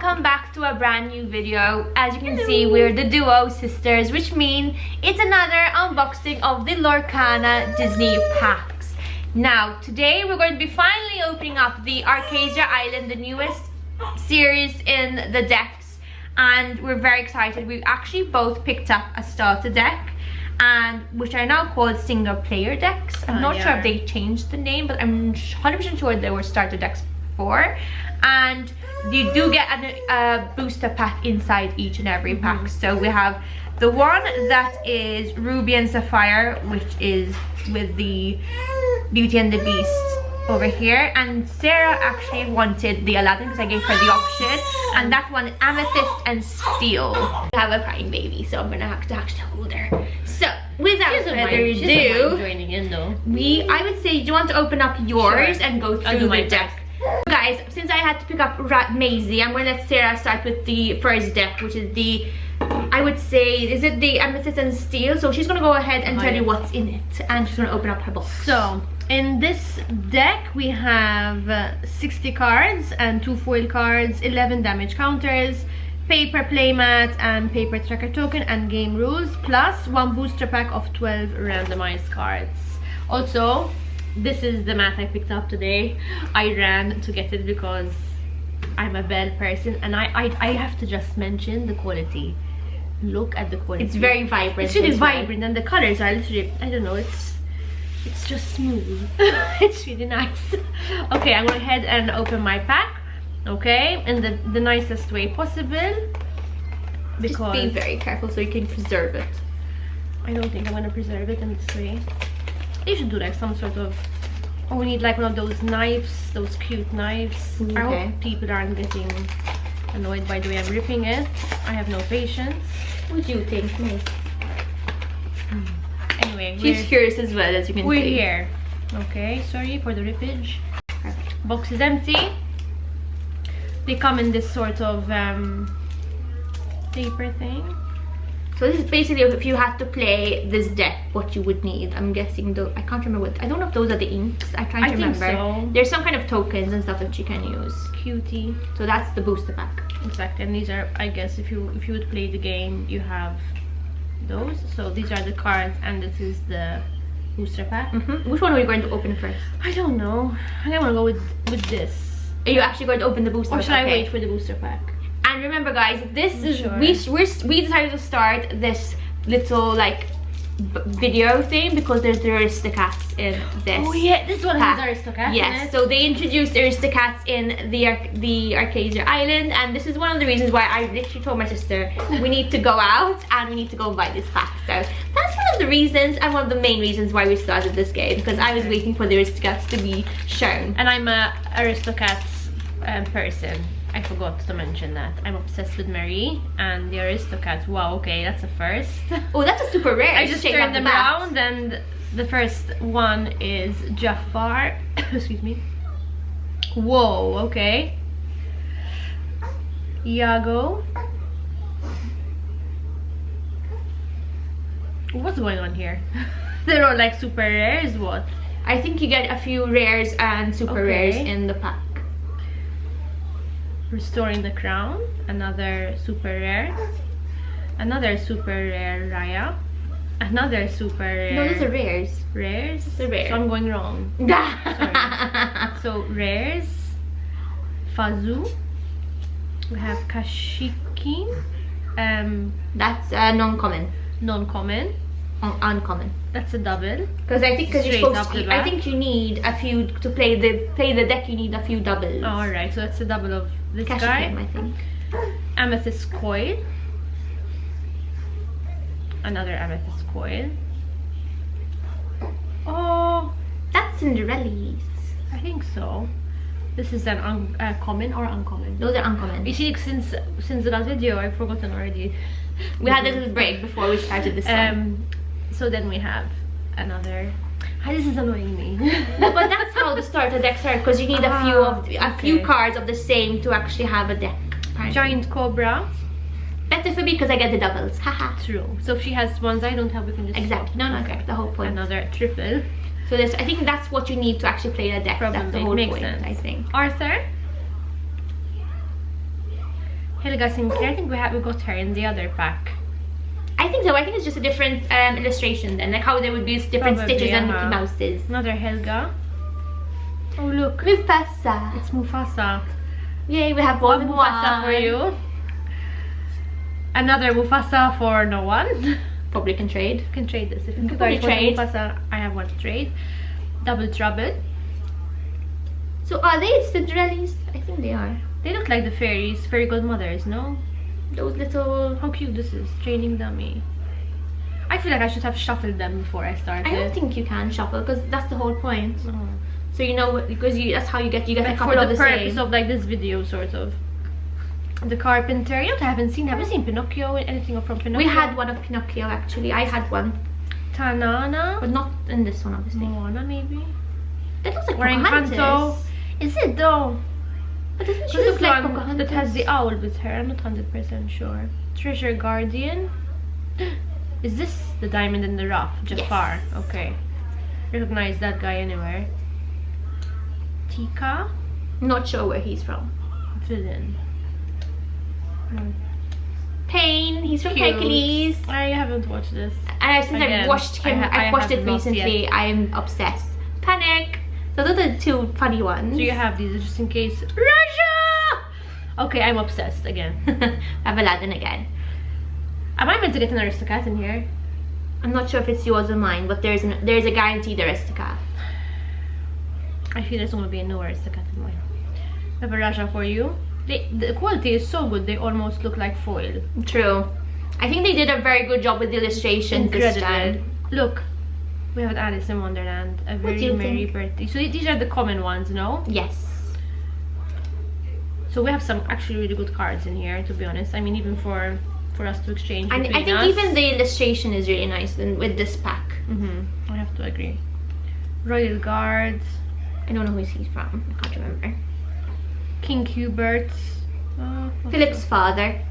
welcome back to a brand new video. As you can see, we're the duo sisters, which means it's another unboxing of the Lorcana Disney packs. Now, today we're going to be finally opening up the Archazia'S, the newest series in the decks, and we're very excited. We've actually both picked up a starter deck, and which are now called single player decks. I'm not sure if they changed the name, but I'm 100% sure they were starter decks before. And you do get a booster pack inside each and every pack. So we have the one that is Ruby and Sapphire, which is with the Beauty and the Beast over here, and Sarah actually wanted the Aladdin because I gave her the option, and that one Amethyst and Steel. I have a crying baby, so I'm gonna have to actually hold her. So without further ado, joining in though. I would say, do you want to open up yours and go through the deck? Guys, since I had to pick up Maisie, I'm going to let Sarah start with the first deck, which is the, I would say, is it the Amethyst and Steel? So she's going to go ahead and tell you what's in it, and she's going to open up her box. So, in this deck, we have 60 cards and 2 foil cards, 11 damage counters, paper playmat and paper tracker token and game rules, plus 1 booster pack of 12 randomized cards. Also, this is the mat I picked up today. I ran to get it because I'm a Belle person, and I have to just mention the quality. Look at the quality. It's very vibrant. It's really vibrant, and the colors are literally, I don't know, it's just smooth. It's really nice. Okay, I'm going to head and open my pack, okay, in the nicest way possible, because just be very careful so you can preserve it. I don't think I'm going to preserve it in this way. You should do like some sort of, oh, we need like one of those knives, those cute knives. Okay. I hope people aren't getting annoyed by the way I'm ripping it. I have no patience. What do you think, Miss? Anyway, she's curious as well, as you can see. We're here. Okay, sorry for the rippage. Perfect. Box is empty. They come in this sort of paper thing. So this is basically if you had to play this deck, what you would need. I'm guessing though, I can't remember what, I don't know if those are the inks. I can't remember. So. There's some kind of tokens and stuff that you can use. Cutie. So that's the booster pack. Exactly, and these are, I guess, if you would play the game, you have those. So these are the cards, and this is the booster pack. Which one are you going to open first? I don't know. I think I'm gonna go with this. Are you actually going to open the booster pack? Or should I wait for the booster pack? And remember, guys, this is we decided to start this little like video thing because there's the Aristocats in this. Oh yeah, this one pack. has Aristocats. Yes, so they introduced Aristocats in the Archazia'S, and this is one of the reasons why I literally told my sister we need to go out and we need to go and buy this pack. So that's one of the reasons, and one of the main reasons why we started this game, because I was waiting for the Aristocats to be shown. And I'm a Aristocats person. I forgot to mention that. I'm obsessed with Marie and the Aristocats. Wow, okay, that's a first. Oh, that's a super rare. I just turned them around, and the first one is Jafar. Excuse me. Whoa, okay. Iago. What's going on here? They're all like super rares, what? I think you get a few rares and super rares in the pack. Restoring the Crown, another super rare, another super rare Raya, another super rare. No, these are rares. Rares? It's a rare. So I'm going wrong. Sorry. So rares, Fazu, we have Kashikin, that's non-common. non-common, uncommon. that's a double. Because I think you're supposed to, I back. think you need a few to play the deck. You need a few doubles. All right, so that's a double of this guy. Kashikin, I think. Amethyst coil, another amethyst coil. Oh, That's Cinderella's. I think so. This is an common or uncommon? Those are uncommon. You see, since the last video, I've forgotten already. We had a little break before we started this one. So then we have another. This is annoying me. No, but that's how the starter decks are, because you need a few cards of the same to actually have a deck. Apparently. Giant Cobra. Better for me because I get the doubles. Haha. True. So if she has ones I don't have, we can just Exactly. No, okay. The whole point. Another triple. So this, I think that's what you need to actually play a deck. Probably. That's the whole Makes point, sense. I think. Arthur. Helga Sinclair, I think we got her in the other pack. I think so. I think it's just a different illustration then, like how there would be different Probably, stitches and Mickey Mouses. Another Helga. Oh look, Mufasa. it's Mufasa. Yay, we have more than Mufasa one. for you. Another Mufasa for no one. Probably can trade. You can trade this. If you probably guys want trade. Mufasa, I have one to trade. Double Trouble. So are they Cinderellas? I think they are. They look like the fairy godmothers, no? Those little... How cute this is. Training dummy. I feel like I should have shuffled them before I started. I don't think you can shuffle because that's the whole point. Oh. So you know, because that's how you get Like a couple for of the the purpose same. of like this video, sort of. The Carpenter. You know what I haven't seen? Have you seen Pinocchio? Anything from Pinocchio? We had one of Pinocchio actually. I had one, Tanana. but not in this one obviously. Moana maybe. That looks like Or Pocahontas. Encanto. Is it though? But doesn't she This look like one Pocahontas? that has the owl with her. I'm not 100% sure. Treasure Guardian. Is this the Diamond in the Rough? Jafar. Yes. Okay. Recognize that guy anywhere. Tika. Not sure where he's from. Villain. Pain. He's from Cute. Hercules. I haven't watched this. And since Again, I've watched him, I I've watched have it not recently. yet. I'm obsessed. Panic. So those are the two funny ones. So you have these just in case. Raja! Okay, I'm obsessed again. I have Aladdin again. Am I meant to get an Aristocat in here? I'm not sure if it's yours or mine, but there's a guaranteed Aristocat. I feel there's going to be no Aristocat in mine. I have a Raja for you. The quality is so good, they almost look like foil. True. I think they did a very good job with the illustrations this time. Look, we have Alice in Wonderland. A What do very you merry think? birthday. So these are the common ones, no? Yes. So we have some actually really good cards in here, to be honest. I mean, even for us to exchange And between I think us. even the illustration is really nice with this pack. I have to agree. Royal Guards. I don't know who he's from. I can't remember. King Hubert. Philip's father.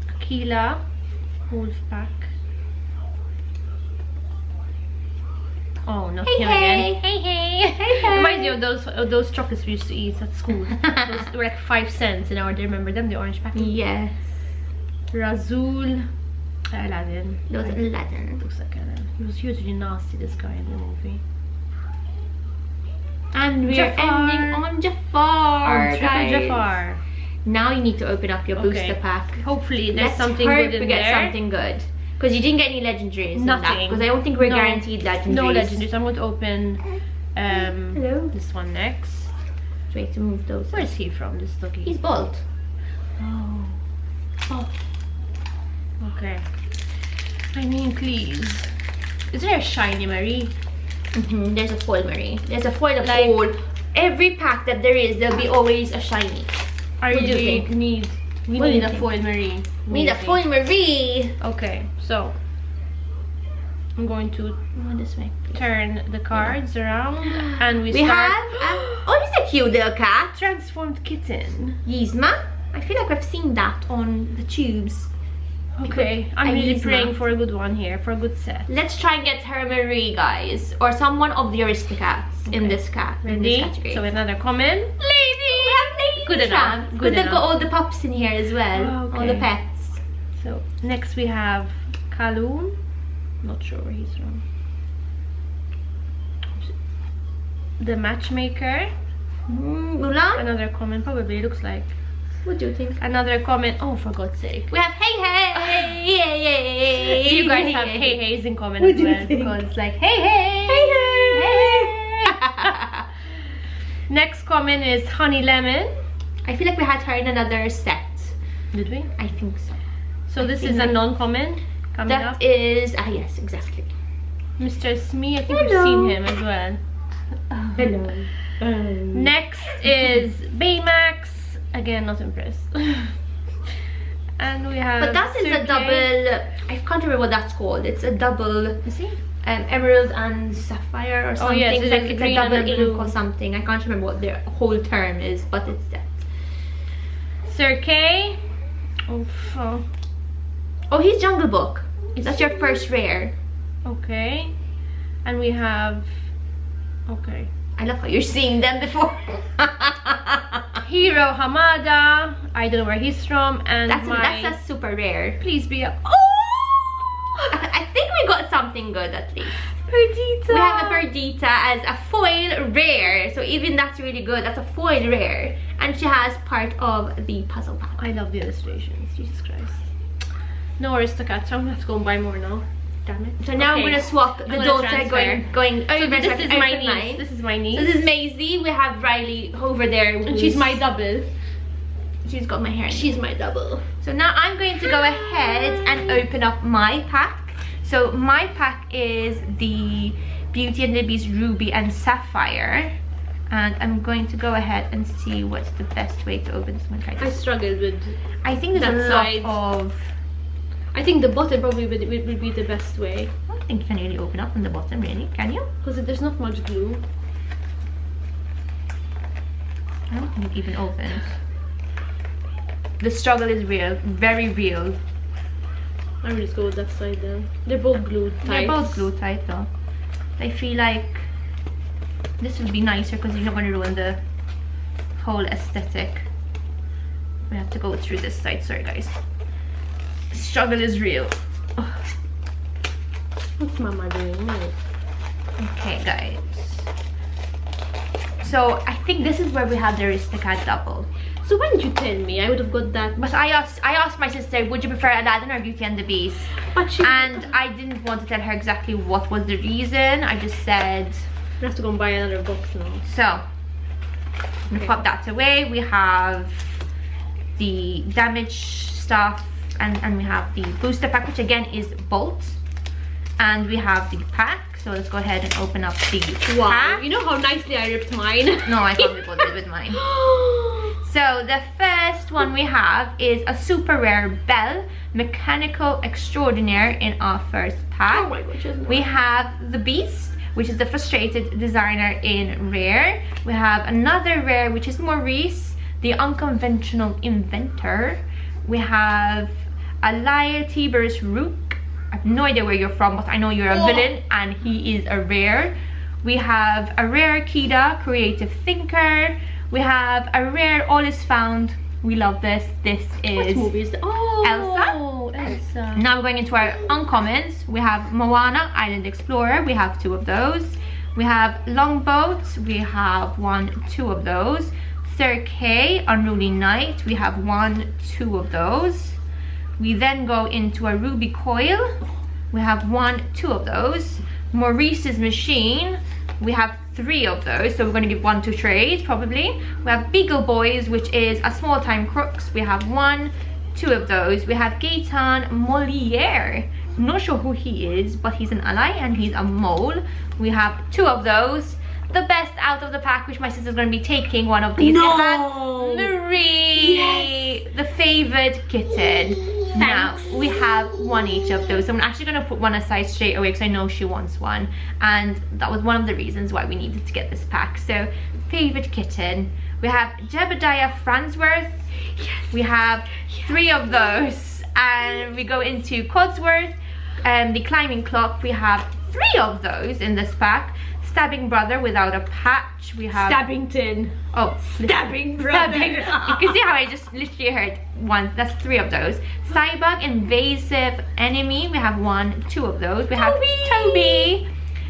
Aquila. Wolfpack. Oh, not Hey, him hey. again. Hey, hey. Hey, hey. Reminds me of those chocolates we used to eat at school. Those were like 5 cents an hour. Do you remember them? The orange packet. Yes. Razul. Aladdin. Those Aladdin. Looks like Aladdin. He was hugely nasty, this guy in the movie. And we're Jafar. ending on Jafar, Triple guys. Jafar. Now you need to open up your booster Okay. pack. Hopefully there's Let's something hope good in we get there. something good. Because you didn't get any legendaries. Nothing. Because I don't think we're No. guaranteed legendaries. No legendaries. I'm going to open Hello. this one next. Wait to move those. Where's he from, this doggy? He's bald. Oh. Oh. Okay. I mean, please. Is there a shiny Marie? There's a foil Marie. There's a foil of Like- all. Every pack that there is, there'll be always a shiny. I What do you really think? need. We What do need you a think? foil Marie. We need a foil Marie. Okay, so I'm going to Oh, this way. please. turn the cards around and we We start. have. Oh, he's a cute little cat. Transformed kitten. Yzma. I feel like I've seen that on the tubes. Okay, I'm I really use praying mine. for a good one here, for a good set. Let's try and get her Marie, guys, or someone of the Aristocats in this cat. In this Ready? category. So another comment. Lady. We have Lady. Good enough, Tramp. good Because they've enough. got all the pups in here as well. Oh, All the okay. pets. So next we have Kaloon. Not sure where he's from. The Matchmaker. Mulan. Another comment, probably looks like. What do you think? Another comment. Oh, for God's sake. We have Hey Hey. Yay yay. You guys have hey hey's in common What as do you well, think? because it's like hey hey Hey Hey. hey. Next comment is Honey Lemon. I feel like we had her in another set. Did we? I think so. So this think is a like- non-comment coming That up. is yes, exactly. Mr. Smee, I think we've Hello. seen him as well. Hello. Next is Baymax. Again, not impressed. And we have. But that is a Sergey. double. I can't remember what that's called. It's a double. Is he? Emerald and sapphire or something. yes, it's it's like it's a green and double a ink blue. or something. I can't remember what their whole term is, but it's that. Sir K. Oof. Oh, he's Jungle Book. That's your first rare. Okay. And we have. Okay. I love how you're seeing them before. Hero Hamada. I don't know where he's from. And That's a super rare. Please be a... I think we got something good at least. Perdita. We have a Perdita as a foil rare. So even that's really good. That's a foil rare. And she has part of the puzzle pack. I love the illustrations. Jesus Christ. No Aristocats. So I'm gonna have to go and buy more now. Damn it. So now I'm gonna swap the daughter going over. So this is my niece. line. This is my niece. So this is Maisie. We have Riley over there. And she's my double. She's got my hair. She's my double. So now I'm going to go ahead and open up my pack. So my pack is the Beauty and the Beast Ruby and Sapphire. And I'm going to go ahead and see what's the best way to open this. I'm gonna try I this. struggled with... I think there's that a lot side. of... I think the bottom probably would be the best way. I don't think you can really open up from the bottom, really. Can you? Because there's not much glue. I don't think it even opens. The struggle is real. Very real. I will just go with that side then. They're both glued tight. They're both glue tight though. I feel like this would be nicer because you're not going to ruin the whole aesthetic. We have to go through this side. Sorry guys. The struggle is real. Ugh. What's Mama doing? Okay guys. So I think this is where we have the Aristocat double. So when did you tell me? I would have got that. But I asked my sister, would you prefer Aladdin or Beauty and the Beast? But she... And I didn't want to tell her exactly what was the reason. I just said... I have to go and buy another box now. So, I'm gonna pop that away. We have the damage stuff and we have the booster pack, which again is Bolt. And we have the pack. So let's go ahead and open up the pack. You know how nicely I ripped mine? No, I can't be bothered with mine. So the first one we have is a super rare Belle Mechanical Extraordinaire in our first pack. Oh my gosh, we have the Beast, which is the Frustrated Designer in rare. We have another rare, which is Maurice, the Unconventional Inventor. We have a Laia Tiber's Rook. I have no idea where you're from, but I know you're a villain and he is a rare. We have a rare Kida, Creative Thinker. We have a rare All Is Found. We love this. This is what movie is that? Oh, Elsa. Now we're going into our uncommons. We have Moana, Island Explorer. We have 2 of those. We have Longboat. We have 1, 2 of those. Sir Kay, Unruly Knight. We have 1, 2 of those. We then go into a Ruby Coil. We have 1, 2 of those. Maurice's Machine. We have 3 of those, so we're going to give 1 to trade probably. We have Beagle Boys, which is a small time crooks. We have 1, 2 of those. We have Gaetan Moliere. I'm not sure who he is, but he's an ally and he's a mole. We have 2 of those. The best out of the pack, which my sister's going to be taking 1 of these. No! We have Marie, yes! The favored kitten. Thanks. Now we have 1 each of those. So I'm actually going to put 1 aside straight away because I know she wants 1, and that was one of the reasons why we needed to get this pack. So favorite kitten. We have Jebediah Fransworth. Yes. We have 3 of those, and we go into Codsworth. The Climbing Clock. We have 3 of those in this pack. Stabbing Brother without a patch. We have Stabbington. Oh, Stabbing Brother. You can see how I just literally heard 1. That's 3 of those. Cybug Invasive Enemy. We have 1, 2 of those. We have Toby,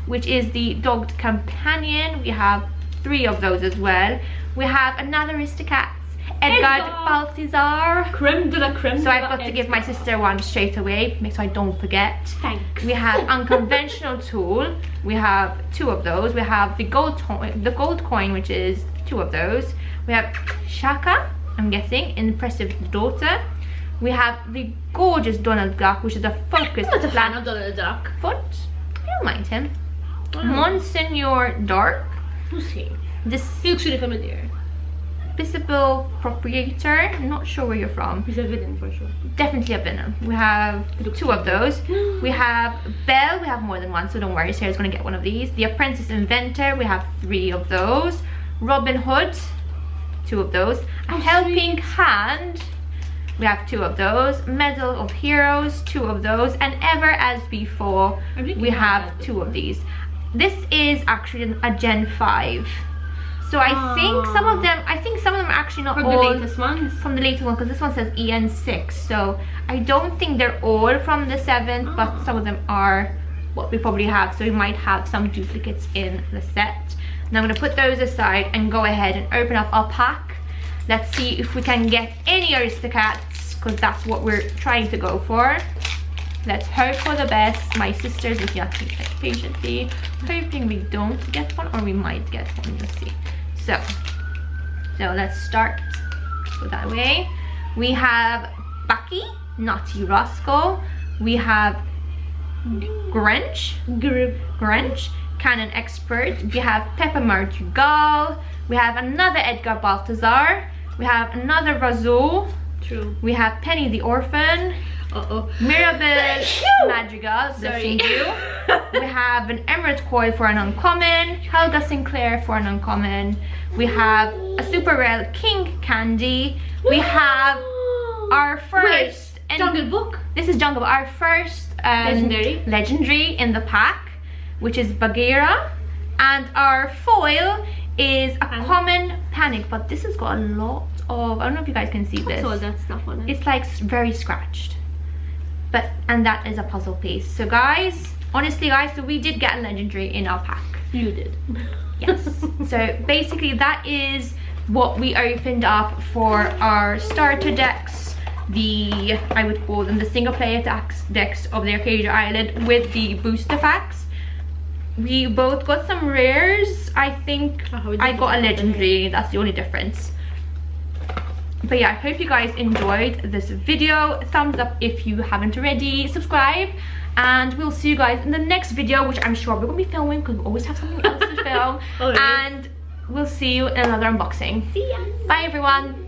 which is the Dogged Companion. We have 3 of those as well. We have another Aristocats. Edgar Balthazar. Creme de la creme. So I've got to give my sister 1 straight away, so I don't forget. Thanks. We have Unconventional Tool. We have 2 of those. We have the gold coin, which is 2 of those. We have Shaka, I'm guessing, Impressive Daughter. We have the gorgeous Donald Duck, which is a focused I'm not a fan of Donald Duck. foot. I don't mind him. Monsignor Dark. Who's he? This He looks really familiar. Visible Proprietor. Not sure where you're from. He's a villain for sure. Definitely a villain. We have 2 of those. We have Belle. We have more than 1, so don't worry. Sarah's going to get 1 of these. The Apprentice Inventor. We have 3 of those. Robin Hood. 2 of those. A Helping Hand. We have 2 of those. Medal of Heroes. 2 of those. And Ever As Before. We have 2 of these. This is actually a Gen 5. So I think some of them are actually not For all the latest ones. from the latest one, because this one says EN6. So I don't think they're all from the 7th, but some of them are what we probably have. So we might have some duplicates in the set. Now I'm going to put those aside and go ahead and open up our pack. Let's see if we can get any Aristocats, because that's what we're trying to go for. Let's hope for the best. My sister's looking at me patiently, hoping we don't get one, or we might get one. Let's see. So let's start that way. We have Bucky, Naughty Roscoe. We have Grinch, Canon Expert. We have Pepper Martugal. We have another Edgar Balthazar. We have another Razul. True. We have Penny the Orphan. Mirabelle Madrigal, blessing you. We have an Emerald Coil for an uncommon. Helga Sinclair for an uncommon. We have a super rare King Candy. We have our first Jungle Book. This is Jungle Book. Our first legendary in the pack, which is Bagheera, and our foil is a common Panic. But this has got a lot of, I don't know if you guys can see this. All that stuff on it. It's like very scratched. And that is a puzzle piece. So guys, honestly guys, so we did get a legendary in our pack. You did. Yes. So basically that is what we opened up for our starter decks. I would call them the single player decks of the Arcadia Island with the booster packs. We both got some rares. I think I got a legendary. That's the only difference. But yeah, I hope you guys enjoyed this video. Thumbs up if you haven't already. Subscribe, and we'll see you guys in the next video, which I'm sure we're gonna be filming because we always have something else to film. And we'll see you in another unboxing. See ya. Bye everyone.